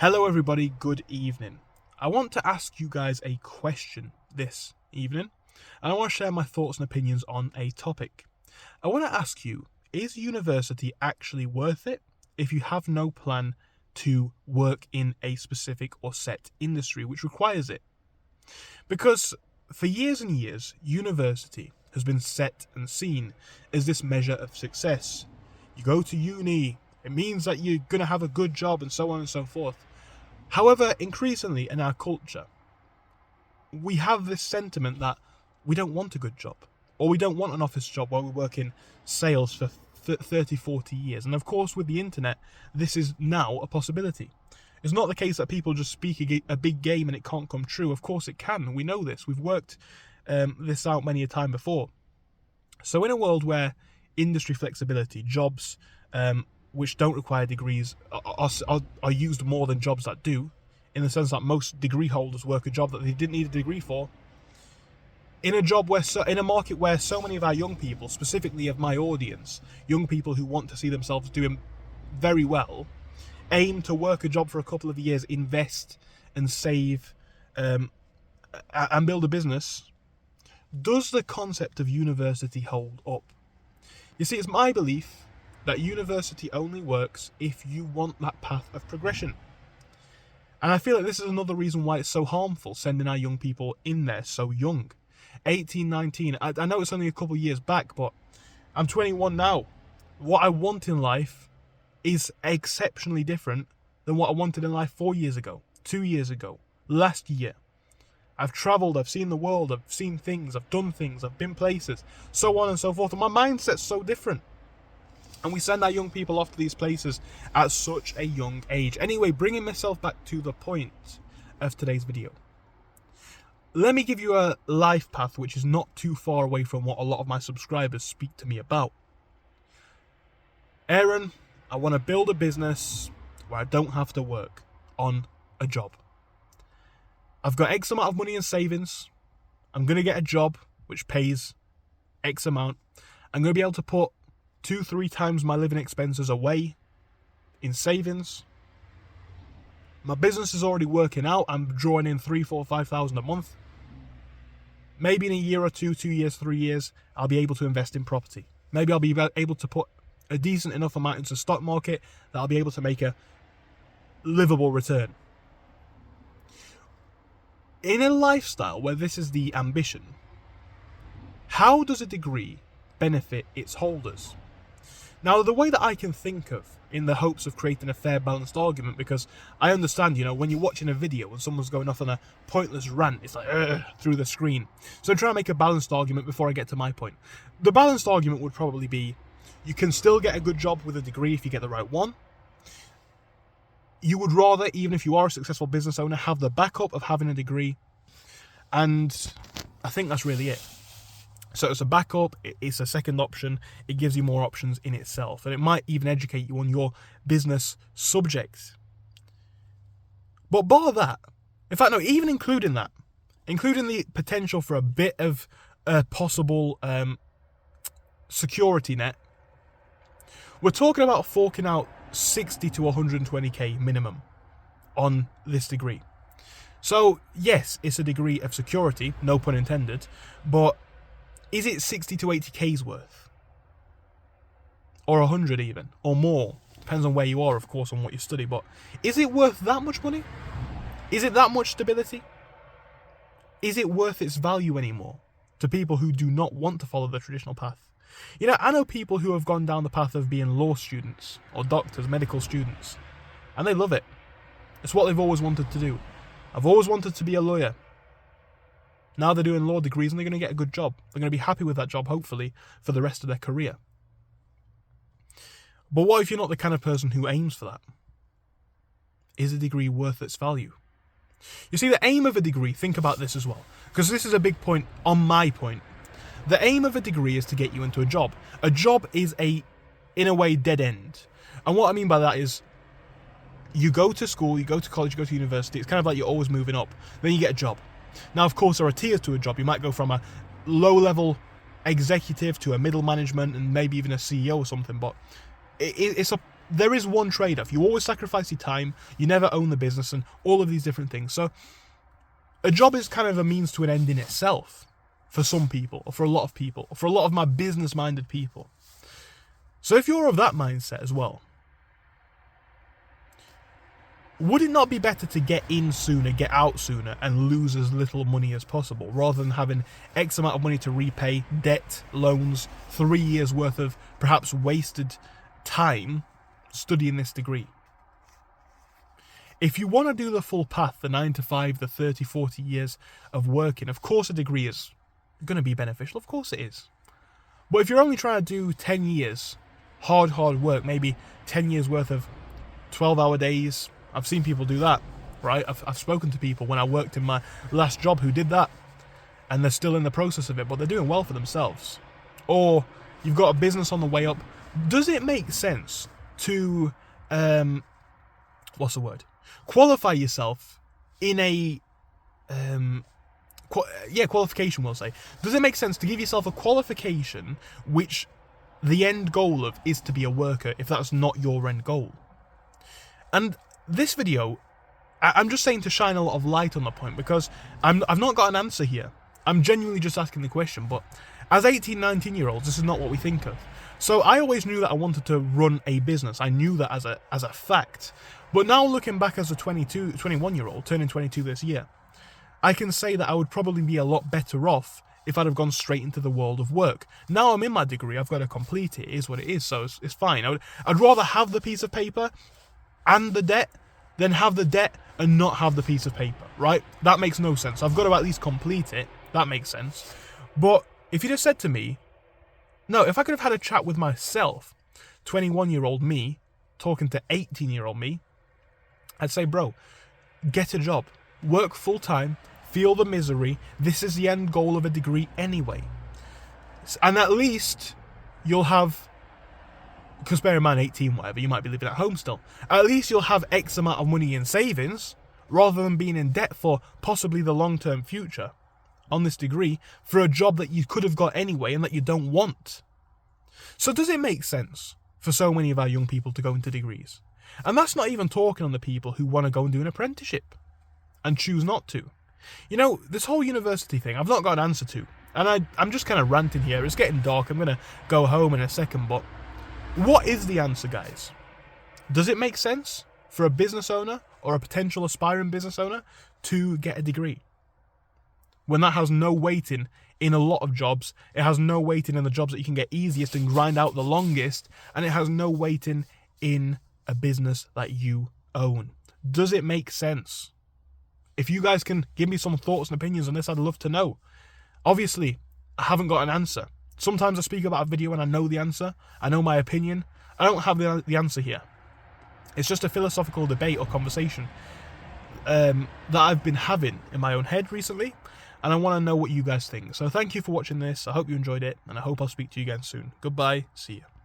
Hello everybody, good evening. I want to ask you guys a question this evening, and I want to share my thoughts and opinions on a topic. I want to ask you, is university actually worth it if you have no plan to work in a specific or set industry which requires it? Because for years and years, university has been set and seen as this measure of success. You go to uni, it means that you're going to have a good job and so on and so forth. However, increasingly in our culture, we have this sentiment that we don't want a good job, or we don't want an office job while we work in sales for 30, 40 years. And of course, with the internet, this is now a possibility. It's not the case that people just speak a big game and it can't come true. Of course it can. We know this. We've worked this out many a time before. So in a world where industry flexibility, jobs which don't require degrees are used more than jobs that do, in the sense that most degree holders work a job that they didn't need a degree for. In a market where so many of our young people, specifically of my audience, young people who want to see themselves doing very well, aim to work a job for a couple of years, invest and save, and build a business, does the concept of university hold up? You see, it's my belief that university only works if you want that path of progression. And I feel like this is another reason why it's so harmful sending our young people in there so young. 18, 19, I know it's only a couple of years back, but I'm 21 now. What I want in life is exceptionally different than what I wanted in life 4 years ago, 2 years ago, last year. I've travelled, I've seen the world, I've seen things, I've done things, I've been places, so on and so forth, and my mindset's so different. And we send our young people off to these places at such a young age. Anyway, bringing myself back to the point of today's video. Let me give you a life path which is not too far away from what a lot of my subscribers speak to me about. Aaron, I want to build a business where I don't have to work on a job. I've got X amount of money in savings. I'm going to get a job which pays X amount. I'm going to be able to put 2-3 times my living expenses away in savings. My business is already working out. I'm drawing in 3, 4, 5,000 a month. Maybe in a year or 2 years, 3 years, I'll be able to invest in property. Maybe I'll be able to put a decent enough amount into the stock market that I'll be able to make a livable return. In a lifestyle where this is the ambition, how does a degree benefit its holders? Now, the way that I can think of, in the hopes of creating a fair, balanced argument, because I understand, when you're watching a video and someone's going off on a pointless rant, it's like, through the screen. So I'm trying to make a balanced argument before I get to my point. The balanced argument would probably be, you can still get a good job with a degree if you get the right one. You would rather, even if you are a successful business owner, have the backup of having a degree. And I think that's really it. So it's a backup, it's a second option, it gives you more options in itself, and it might even educate you on your business subject. But bar that, in fact, no, even including that, including the potential for a bit of a possible security net, we're talking about forking out 60 to 120k minimum on this degree. So yes, it's a degree of security, no pun intended, but is it 60 to 80k's worth? Or 100 even, or more? Depends on where you are, of course, on what you study, but is it worth that much money? Is it that much stability? Is it worth its value anymore to people who do not want to follow the traditional path? I know people who have gone down the path of being law students, or doctors, medical students, and they love it. It's what they've always wanted to do. I've always wanted to be a lawyer. Now they're doing law degrees and they're going to get a good job. They're going to be happy with that job, hopefully, for the rest of their career. But what if you're not the kind of person who aims for that? Is a degree worth its value? You see, the aim of a degree, think about this as well, because this is a big point on my point. The aim of a degree is to get you into a job. A job is in a way, dead end. And what I mean by that is, you go to school, you go to college, you go to university, it's kind of like you're always moving up. Then you get a job. Now, of course, there are tiers to a job. You might go from a low-level executive to a middle management and maybe even a CEO or something, but it's a there is one trade-off. You always sacrifice your time, you never own the business, and all of these different things. So a job is kind of a means to an end in itself for some people, or for a lot of people, or for a lot of my business-minded people. So if you're of that mindset as well, would it not be better to get in sooner, get out sooner, and lose as little money as possible, rather than having X amount of money to repay, debt, loans, 3 years worth of perhaps wasted time studying this degree? If you want to do the full path, the 9 to 5, the 30, 40 years of working, of course a degree is going to be beneficial, of course it is. But if you're only trying to do 10 years, hard work, maybe 10 years worth of 12-hour days, I've seen people do that, right? I've spoken to people when I worked in my last job who did that, and they're still in the process of it, but they're doing well for themselves. Or you've got a business on the way up. Does it make sense to, qualify yourself in a, qualification, we'll say. Does it make sense to give yourself a qualification which the end goal of is to be a worker, if that's not your end goal? And this video, I'm just saying to shine a lot of light on the point, because I've not got an answer here. I'm genuinely just asking the question, but as 18, 19-year-olds, this is not what we think of. So I always knew that I wanted to run a business. I knew that as a fact. But now looking back as a 21-year-old, turning 22 this year, I can say that I would probably be a lot better off if I'd have gone straight into the world of work. Now I'm in my degree, I've got to complete it, it is what it is, so it's fine. I'd rather have the piece of paper and the debt than have the debt and not have the piece of paper, right? That makes no sense. I've got to at least complete it. That makes sense. But if you just said to me, no, if I could have had a chat with myself, 21-year-old me, talking to 18-year-old me, I'd say, bro, get a job, work full-time, feel the misery. This is the end goal of a degree anyway. And at least you'll have, because bear in mind, 18, whatever, you might be living at home still. At least you'll have X amount of money in savings, rather than being in debt for possibly the long-term future on this degree for a job that you could have got anyway and that you don't want. So does it make sense for so many of our young people to go into degrees? And that's not even talking on the people who want to go and do an apprenticeship and choose not to. You know, this whole university thing, I've not got an answer to. And I'm just kind of ranting here. It's getting dark. I'm going to go home in a second. But what is the answer, guys? Does it make sense for a business owner or a potential aspiring business owner to get a degree, when that has no weighting in a lot of jobs? It has no weighting in the jobs that you can get easiest and grind out the longest, and it has no weighting in a business that you own. Does it make sense? If you guys can give me some thoughts and opinions on this, I'd love to know. Obviously, I haven't got an answer. Sometimes I speak about a video and I know the answer. I know my opinion. I don't have the answer here. It's just a philosophical debate or conversation that I've been having in my own head recently, and I want to know what you guys think. So thank you for watching this. I hope you enjoyed it, and I hope I'll speak to you again soon. Goodbye. See you.